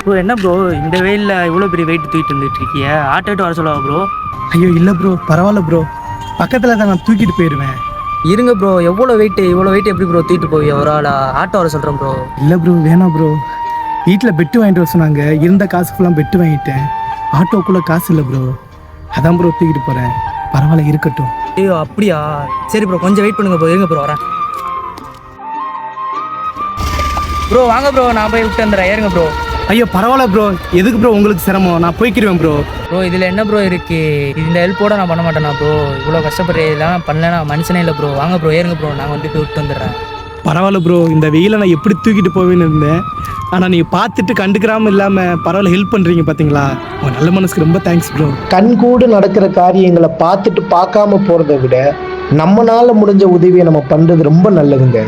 Bro என்ன bro இந்த வெயிலில் இவ்வளோ பெரிய வெயிட் தூக்கிட்டு வந்துட்டு இருக்கிய ஆட்டோ வர சொல்லவா ப்ரோ? ஐயோ இல்லை ப்ரோ, பரவாயில்ல ப்ரோ, பக்கத்தில் தான் நான் தூக்கிட்டு போயிடுவேன். இருங்க ப்ரோ, இவ்வளோ வெயிட் எப்படி ப்ரோ தூக்கிட்டு போவீங்க ஒரு ஆளா? ஆட்டோ வர சொல்கிறேன் ப்ரோ. இல்லை ப்ரோ, வேணாம் ப்ரோ. வீட்டில் பெட்டு வாங்கிட்டு வர சொன்னாங்க, இருந்த காசு ஃபுல்லாக பெட்டு வாங்கிட்டேன். ஆட்டோக்குள்ளே காசு இல்லை ப்ரோ, அதான் ப்ரோ தூக்கிட்டு போகிறேன். பரவாயில்ல, இருக்கட்டும். ஐயோ அப்படியா? சரி ப்ரோ, கொஞ்சம் வெயிட் பண்ணுங்க ப்ரோ. இருங்க ப்ரோ, வரேன் ப்ரோ. வாங்க ப்ரோ, நான் போய் விட்டு வந்துடுறேன். ஏறுங்க ப்ரோ. ஐயோ பரவாயில்ல ப்ரோ, எதுக்கு ப்ரோ உங்களுக்கு சிரமம், நான் போய்க்கிடுவேன் ப்ரோ. ப்ரோ இதில் என்ன ப்ரோ இருக்குது? இந்த ஹெல்ப்போட நான் பண்ண மாட்டேனா ப்ரோ? இவ்வளோ கஷ்டப்படுற இதெல்லாம் பண்ணலன்னா மனுஷனே இல்லை ப்ரோ. வாங்க ப்ரோ, ஏறுங்க ப்ரோ, நான் போய் விட்டு வந்துடுறேன். பரவாயில்ல ப்ரோ, இந்த வெயிலை நான் எப்படி தூக்கிட்டு போவேன்னு இருந்தேன். ஆனால் நீங்கள் பார்த்துட்டு கண்டுக்கிறாமல் இல்லாமல் பரவாயில்ல ஹெல்ப் பண்ணுறீங்க பார்த்தீங்களா? உங்கள் நல்ல மனசுக்கு ரொம்ப தேங்க்ஸ் ப்ரோ. கண்கூடு நடக்கிற காரியங்களை பார்த்துட்டு பார்க்காம போகிறத விட நம்மளால முடிஞ்ச உதவியை நம்ம பண்ணுறது ரொம்ப நல்லதுங்க.